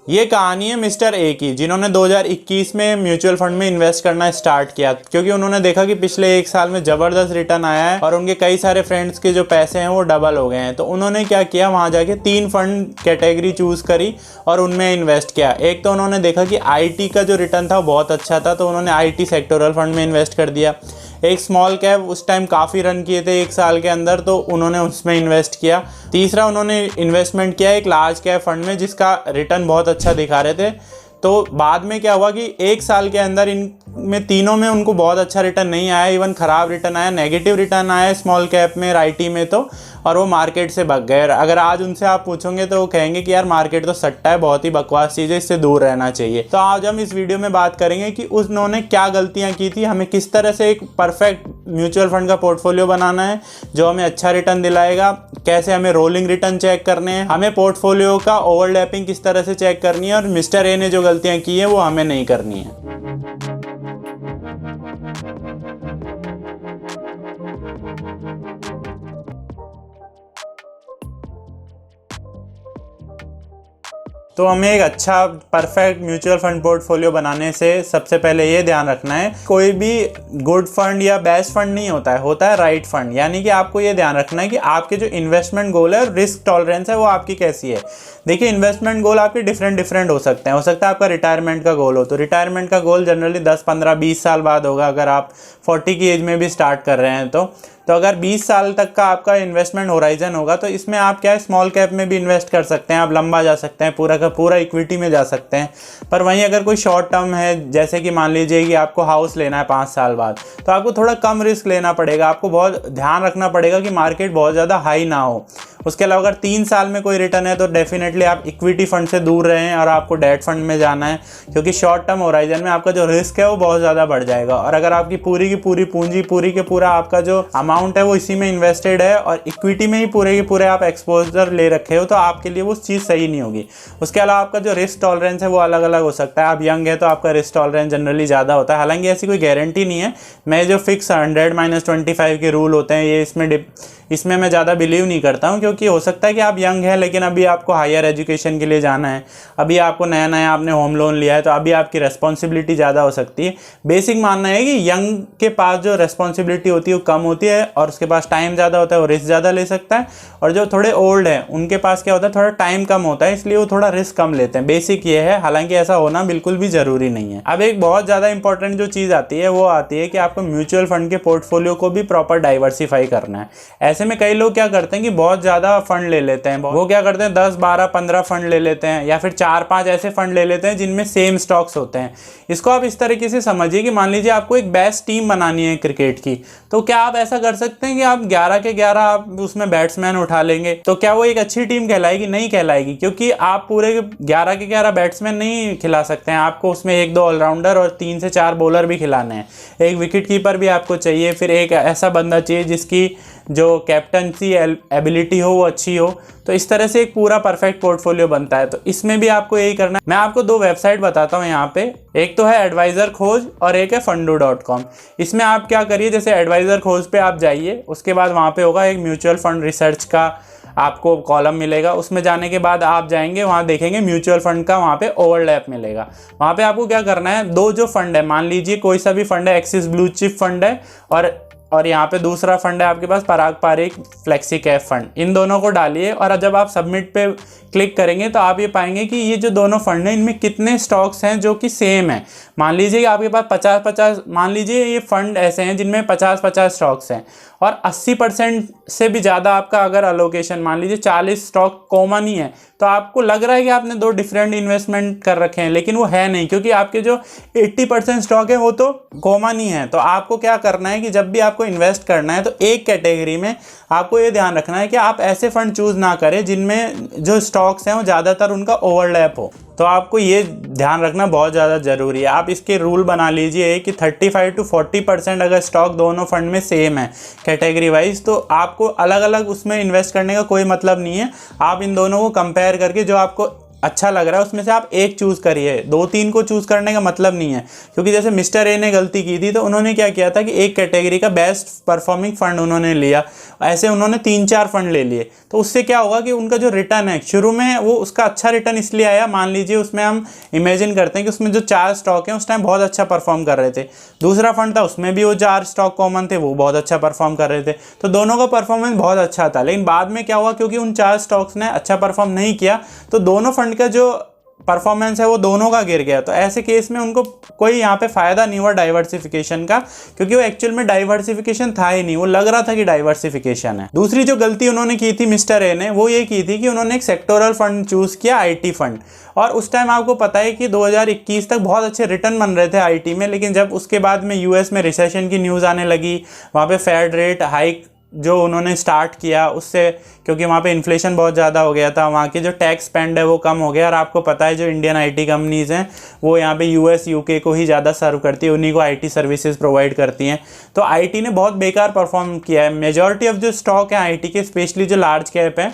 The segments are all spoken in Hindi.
ये कहानी है मिस्टर ए की, जिन्होंने 2021 में म्यूचुअल फंड में इन्वेस्ट करना स्टार्ट किया क्योंकि उन्होंने देखा कि पिछले 1 साल में ज़बरदस्त रिटर्न आया है और उनके कई सारे फ्रेंड्स के जो पैसे हैं वो डबल हो गए हैं। तो उन्होंने क्या किया, वहाँ जाके 3 फंड कैटेगरी चूज़ करी और उनमें इन्वेस्ट किया। एक तो उन्होंने देखा कि IT का जो रिटर्न था वो बहुत अच्छा था, तो उन्होंने IT सेक्टोरल फंड में इन्वेस्ट कर दिया। एक स्मॉल कैप उस टाइम काफ़ी रन किए थे 1 साल के अंदर, तो उन्होंने उसमें इन्वेस्ट किया। तीसरा उन्होंने इन्वेस्टमेंट किया एक लार्ज कैप फंड में जिसका रिटर्न बहुत अच्छा दिखा रहे थे। तो बाद में क्या हुआ कि 1 साल के अंदर इनमें तीनों में उनको बहुत अच्छा रिटर्न नहीं आया, इवन ख़राब रिटर्न आया, नेगेटिव रिटर्न आया स्मॉल कैप में IT में तो, और वो मार्केट से भाग गए। अगर आज उनसे आप पूछोगे तो वो कहेंगे कि यार मार्केट तो सट्टा है, बहुत ही बकवास चीज़ है, इससे दूर रहना चाहिए। तो आज हम इस वीडियो में बात करेंगे कि उन्होंने क्या गलतियाँ की थी, हमें किस तरह से एक परफेक्ट म्यूचुअल फंड का पोर्टफोलियो बनाना है जो हमें अच्छा रिटर्न दिलाएगा, कैसे हमें रोलिंग रिटर्न चेक करने हैं, हमें पोर्टफोलियो का ओवरलैपिंग किस तरह से चेक करनी है, और मिस्टर ए ने जो गलतियाँ की हैं वो हमें नहीं करनी है। तो हमें एक अच्छा परफेक्ट म्यूचुअल फंड पोर्टफोलियो बनाने से सबसे पहले ये ध्यान रखना है, कोई भी गुड फंड या बेस्ट फंड नहीं होता है, होता है राइट फंड। यानी कि आपको ये ध्यान रखना है कि आपके जो इन्वेस्टमेंट गोल है और रिस्क टॉलरेंस है वो आपकी कैसी है। देखिए, इन्वेस्टमेंट गोल आपके डिफरेंट हो सकते हैं। हो सकता है आपका रिटायरमेंट का गोल हो, तो रिटायरमेंट का गोल जनरली 10, 15, 20 साल बाद होगा, अगर आप 40 की एज में भी स्टार्ट कर रहे हैं तो अगर 20 साल तक का आपका इन्वेस्टमेंट होराइजन होगा तो इसमें आप क्या है, स्मॉल कैप में भी इन्वेस्ट कर सकते हैं, आप लंबा जा सकते हैं, पूरा का पूरा इक्विटी में जा सकते हैं। पर वहीं अगर कोई शॉर्ट टर्म है, जैसे कि मान लीजिए कि आपको हाउस लेना है 5 साल बाद, तो आपको थोड़ा कम रिस्क लेना पड़ेगा, आपको बहुत ध्यान रखना पड़ेगा कि मार्केट बहुत ज़्यादा हाई ना हो। उसके अलावा अगर 3 साल में कोई रिटर्न है तो डेफिनेटली आप इक्विटी फंड से दूर रहें और आपको डेट फंड में जाना है, क्योंकि शॉर्ट टर्म होराइजन में आपका जो रिस्क है वो बहुत ज़्यादा बढ़ जाएगा। और अगर आपकी पूरी की पूरी पूंजी, पूरी के पूरा आपका जो अमाउंट है वो इसी में इन्वेस्टेड है और इक्विटी में ही पूरे के पूरे आप एक्सपोजर ले रखे हो, तो आपके लिए वो चीज़ सही नहीं होगी। उसके अलावा आपका जो रिस्क टॉलरेंस है वो अलग अलग हो सकता है। आप यंग है तो आपका रिस्क टॉलरेंस जनरली ज़्यादा होता है, हालांकि ऐसी कोई गारंटी नहीं है। मैं जो फिक्स 100-25 के रूल होते हैं, ये इसमें मैं ज़्यादा बिलीव नहीं करता हूँ, क्योंकि हो सकता है कि आप यंग हैं लेकिन अभी आपको हायर एजुकेशन के लिए जाना है, अभी आपको नया नया आपने होम लोन लिया है, तो अभी आपकी रेस्पॉन्सिबिलिटी ज़्यादा हो सकती है। बेसिक मानना है कि यंग के पास जो रेस्पॉन्सिबिलिटी होती है वो कम होती है और उसके पास टाइम ज़्यादा होता है, वो रिस्क ज़्यादा ले सकता है। और जो थोड़े ओल्ड हैं उनके पास क्या होता है, थोड़ा टाइम कम होता है, इसलिए वो थोड़ा रिस्क कम लेते हैं। बेसिक ये है, हालांकि ऐसा होना बिल्कुल भी ज़रूरी नहीं है। अब एक बहुत ज़्यादा इंपॉर्टेंट जो चीज़ आती है वो आती है कि आपको म्यूचुअल फंड के पोर्टफोलियो को भी प्रॉपर डाइवर्सिफाई करना है। ऐसे में कई लोग क्या करते हैं कि बहुत ज़्यादा फंड ले लेते हैं, वो क्या करते हैं 10, 12, 15 फंड ले लेते हैं, या फिर 4, 5 ऐसे फंड ले लेते हैं जिनमें सेम स्टॉक्स होते हैं। इसको आप इस तरीके से समझिए कि मान लीजिए आपको एक बेस्ट टीम बनानी है क्रिकेट की, तो क्या आप ऐसा कर सकते हैं कि आप 11 के 11 आप उसमें बैट्समैन उठा लेंगे, तो क्या वो एक अच्छी टीम कहलाएगी? नहीं कहलाएगी, क्योंकि आप पूरे 11 के 11 बैट्समैन नहीं खिला सकते हैं। आपको उसमें 1-2 ऑलराउंडर और 3 से 4 बॉलर भी खिलाने हैं, एक विकेट कीपर भी आपको चाहिए, फिर एक ऐसा बंदा चाहिए जिसकी जो कैप्टनसी एबिलिटी हो वो अच्छी हो। तो इस तरह से एक पूरा परफेक्ट पोर्टफोलियो बनता है। तो इसमें भी आपको यही करना है। मैं आपको 2 वेबसाइट बताता हूँ यहाँ पे, एक तो है एडवाइज़र खोज और एक है फंडो.com। इसमें आप क्या करिए, जैसे एडवाइज़र खोज पे आप जाइए, उसके बाद वहाँ पे होगा एक म्यूचुअल फंड रिसर्च का आपको कॉलम मिलेगा, उसमें जाने के बाद आप जाएंगे, वहाँ देखेंगे म्यूचुअल फंड का वहाँ पे ओवरलैप मिलेगा। वहाँ पे आपको क्या करना है, 2 जो फंड है, मान लीजिए कोई सा भी फंड है, एक्सिस ब्लू चिप फंड है और यहाँ पे दूसरा फंड है आपके पास पराग पारिक फ्लेक्सी कैप फंड, इन दोनों को डालिए और जब आप सबमिट पे क्लिक करेंगे तो आप ये पाएंगे कि ये जो दोनों फंड हैं इनमें कितने स्टॉक्स हैं जो कि सेम है। मान लीजिए कि आपके पास 50-50, मान लीजिए ये फंड ऐसे हैं जिनमें 50-50 स्टॉक्स हैं और 80% से भी ज़्यादा आपका अगर अलोकेशन, मान लीजिए 40 स्टॉक कॉमन ही है, तो आपको लग रहा है कि आपने 2 डिफरेंट इन्वेस्टमेंट कर रखे हैं, लेकिन वो है नहीं, क्योंकि आपके जो 80% स्टॉक है वो तो कॉमन ही है। तो आपको क्या करना है कि जब भी आपको इन्वेस्ट करना है तो एक कैटेगरी में आपको ये ध्यान रखना है कि आप ऐसे फंड चूज़ ना करें जिनमें जो स्टॉक्स हैं वो ज़्यादातर उनका ओवरलैप हो। तो आपको ये ध्यान रखना बहुत ज़्यादा ज़रूरी है। आप इसके रूल बना लीजिए कि 35-40% अगर स्टॉक दोनों फंड में सेम है कैटेगरी वाइज, तो आपको अलग अलग उसमें इन्वेस्ट करने का कोई मतलब नहीं है। आप इन दोनों को कंपेयर करके जो आपको अच्छा लग रहा है उसमें से आप एक चूज़ करिए, 2-3 को चूज़ करने का मतलब नहीं है। क्योंकि जैसे मिस्टर ए ने गलती की थी, तो उन्होंने क्या किया था कि एक कैटेगरी का बेस्ट परफॉर्मिंग फंड उन्होंने लिया, ऐसे उन्होंने 3-4 फंड ले लिए। तो उससे क्या होगा कि उनका जो रिटर्न है शुरू में वो उसका अच्छा रिटर्न इसलिए आया, मान लीजिए उसमें हम इमेजिन करते हैं कि उसमें जो 4 स्टॉक हैं उस टाइम बहुत अच्छा परफॉर्म कर रहे थे, दूसरा फंड था उसमें भी वो 4 स्टॉक कॉमन थे, वो बहुत अच्छा परफॉर्म कर रहे थे, तो दोनों का परफॉर्मेंस बहुत अच्छा था। लेकिन बाद में क्या हुआ, क्योंकि उन 4 स्टॉक्स ने अच्छा परफॉर्म नहीं किया, तो दोनों फंड का जो परफॉर्मेंस है वो दोनों का गिर गया। तो ऐसे केस में उनको कोई यहाँ पे फ़ायदा नहीं हुआ डाइवर्सिफिकेशन का, क्योंकि वो एक्चुअल में डाइवर्सिफिकेशन था ही नहीं, वो लग रहा था कि डाइवर्सिफिकेशन है। दूसरी जो गलती उन्होंने की थी मिस्टर ए ने, वो ये की थी कि उन्होंने एक सेक्टोरल फंड चूज़ किया, आईटी फंड। और उस टाइम आपको पता है कि 2021 तक बहुत अच्छे रिटर्न बन रहे थे आईटी में, लेकिन जब उसके बाद में यूएस में रिसेशन की न्यूज़ आने लगी, वहाँ पे फेड रेट हाइक जो उन्होंने स्टार्ट किया उससे, क्योंकि वहाँ पे इन्फ्लेशन बहुत ज़्यादा हो गया था, वहाँ के जो टैक्स स्पेंड है वो कम हो गया। और आपको पता है जो इंडियन आईटी कंपनीज़ हैं वो यहाँ पे यूएस यूके को ही ज़्यादा सर्व करती है, उन्हीं को आईटी सर्विसेज प्रोवाइड करती हैं। तो आईटी ने बहुत बेकार परफॉर्म किया है। मेजॉरिटी ऑफ जो स्टॉक है आईटी के, स्पेशली जो लार्ज कैप है,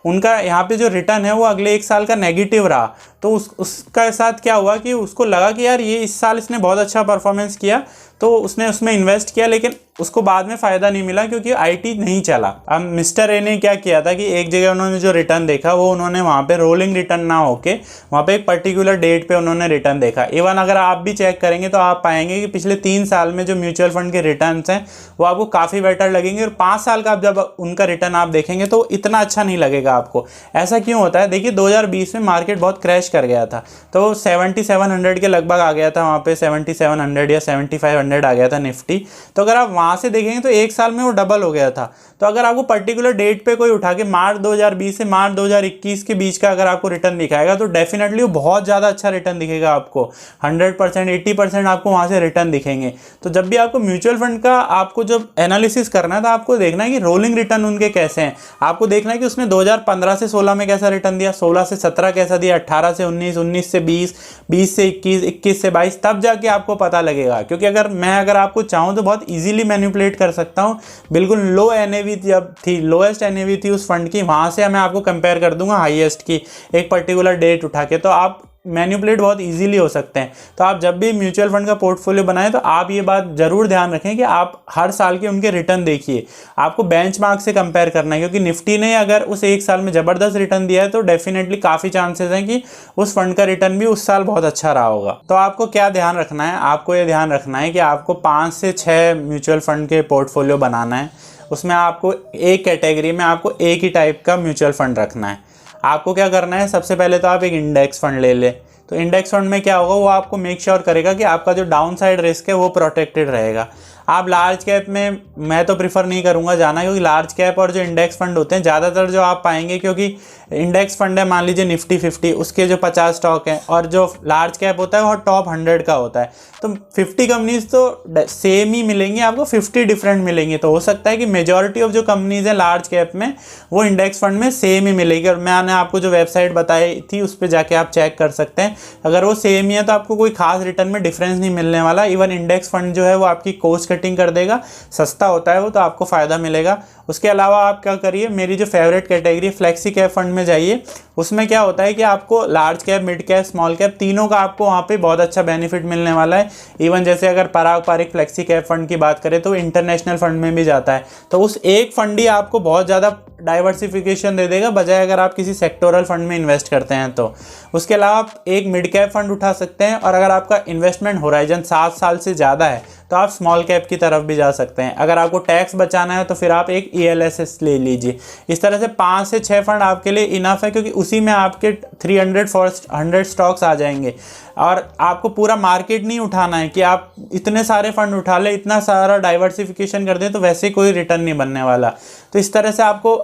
उनका यहाँ पे जो रिटर्न है वो अगले 1 साल का नेगेटिव रहा। तो उसका साथ क्या हुआ कि उसको लगा कि यार ये इस साल इसने बहुत अच्छा परफॉर्मेंस किया, तो उसने उसमें इन्वेस्ट किया, लेकिन उसको बाद में फ़ायदा नहीं मिला क्योंकि आईटी नहीं चला। अब मिस्टर ए ने क्या किया था कि एक जगह उन्होंने जो रिटर्न देखा वो उन्होंने वहाँ पे रोलिंग रिटर्न ना होके वहाँ पे एक पर्टिकुलर डेट पे उन्होंने रिटर्न देखा। इवन अगर आप भी चेक करेंगे तो आप पाएंगे कि पिछले 3 साल में जो म्यूचुअल फंड के रिटर्न्स हैं वो आपको काफ़ी बेटर लगेंगे, और 5 साल का आप जब उनका रिटर्न आप देखेंगे तो इतना अच्छा नहीं लगेगा आपको। ऐसा क्यों होता है? देखिए 2020 में मार्केट बहुत क्रैश कर गया था, तो 7700 के लगभग आ गया था, वहाँ पे 7700 या 7500 आ गया था निफ्टी। तो अगर आप वहाँ से देखेंगे तो 1 साल में वो डबल हो गया था। तो अगर आपको पर्टिकुलर डेट पे कोई उठा के मार्च 2020 से मार्च 2021 के बीच का अगर आपको रिटर्न दिखाएगा तो डेफिनेटली वो बहुत ज़्यादा अच्छा रिटर्न दिखेगा आपको, 100% 80% आपको वहाँ से रिटर्न दिखेंगे। तो जब भी आपको म्यूचुअल फंड का आपको जब एनालिसिस करना है तो आपको देखना है कि रोलिंग रिटर्न उनके कैसे हैं। आपको देखना है कि उसने 2015 से 16 में कैसा रिटर्न दिया, 16 से 17 कैसा दिया, 18 से 19, 19 से 20, 20 से 21, 21 से 22, तब जाके आपको पता लगेगा। क्योंकि अगर आपको चाहूँ तो बहुत ईजिली मैनिपुलेट कर सकता हूँ। बिल्कुल लो एनएवी जब थी, लोएस्ट एनएवी थी उस फंड की, वहाँ से मैं आपको कंपेयर कर दूंगा हाईएस्ट की एक पर्टिकुलर डेट उठा के, तो आप मैनिपुलेट बहुत इजीली हो सकते हैं। तो आप जब भी म्यूचुअल फंड का पोर्टफोलियो बनाएं तो आप ये बात जरूर ध्यान रखें कि आप हर साल के उनके रिटर्न देखिए। आपको बेंचमार्क से कंपेयर करना है, क्योंकि निफ्टी ने अगर उस 1 साल में ज़बरदस्त रिटर्न दिया है तो डेफिनेटली काफ़ी चांसेस हैं कि उस फंड का रिटर्न भी उस साल बहुत अच्छा रहा होगा। तो आपको क्या ध्यान रखना है? आपको ये ध्यान रखना है कि आपको 5 से 6 म्यूचुअल फंड के पोर्टफोलियो बनाना है। उसमें आपको एक कैटेगरी में आपको एक ही टाइप का म्यूचुअल फंड रखना है। आपको क्या करना है, सबसे पहले तो आप एक इंडेक्स फंड ले लें। तो इंडेक्स फंड में क्या होगा, वो आपको मेक श्योर करेगा कि आपका जो डाउन साइड रिस्क है वो प्रोटेक्टेड रहेगा। आप लार्ज कैप में मैं तो प्रिफर नहीं करूंगा जाना, क्योंकि लार्ज कैप और जो इंडेक्स फंड होते हैं ज़्यादातर जो आप पाएंगे, क्योंकि इंडेक्स फंड है मान लीजिए निफ्टी 50, उसके जो 50 स्टॉक हैं, और जो लार्ज कैप होता है वो टॉप 100 का होता है। तो 50 कंपनीज तो सेम ही मिलेंगी आपको, 50 डिफरेंट मिलेंगी। तो हो सकता है कि मेजॉरिटी ऑफ जो कंपनीज है लार्ज कैप में वो इंडेक्स फंड में सेम ही मिलेगी। और मैंने आपको जो वेबसाइट बताई थी उस पर जाके आप चेक कर सकते हैं, अगर वो सेम ही है तो आपको कोई खास रिटर्न में डिफरेंस नहीं मिलने वाला। इवन इंडेक्स फंड जो है वो आपकी कॉस्ट कटिंग कर देगा, सस्ता होता है वो, तो आपको फ़ायदा मिलेगा। उसके अलावा आप क्या करिए, मेरी जो favourite category flexi cap fund में जाइए। उसमें क्या होता है कि आपको large cap, mid cap, small cap तीनों का आपको वहाँ पे बहुत अच्छा बेनिफिट मिलने वाला है। इवन जैसे अगर पराग पारिक फ्लेक्सी कैप फंड की बात करें तो इंटरनेशनल फंड में भी जाता है। तो उस एक फंड ही आपको बहुत ज़्यादा डाइवर्सिफिकेशन दे देगा, बजाय अगर आप किसी सेक्टोरल फंड में इन्वेस्ट करते हैं तो। उसके अलावा आप एक मिड कैप फंड उठा सकते हैं, और अगर आपका इन्वेस्टमेंट होराइजन 7 साल से ज़्यादा है तो आप स्मॉल कैप की तरफ भी जा सकते हैं। अगर आपको टैक्स बचाना है तो फिर आप एक ELSS ले लीजिए। इस तरह से 5 से 6 फंड आपके लिए इनफ है, क्योंकि उसी में आपके 300-400 स्टॉक्स आ जाएंगे। और आपको पूरा मार्केट नहीं उठाना है कि आप इतने सारे फंड उठा लें, इतना सारा डाइवर्सिफिकेशन कर दें तो वैसे कोई रिटर्न नहीं बनने वाला। तो इस तरह से आपको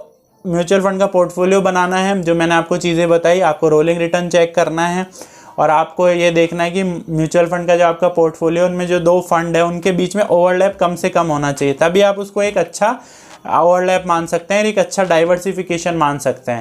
म्यूचुअल फंड का पोर्टफोलियो बनाना है। जो मैंने आपको चीज़ें बताई, आपको रोलिंग रिटर्न चेक करना है, और आपको ये देखना है कि म्यूचुअल फंड का जो आपका पोर्टफोलियो, उनमें जो 2 फंड है उनके बीच में ओवरलैप कम से कम होना चाहिए, तभी आप उसको एक अच्छा ओवरलैप मान सकते हैं, एक अच्छा डाइवर्सिफिकेशन मान सकते हैं।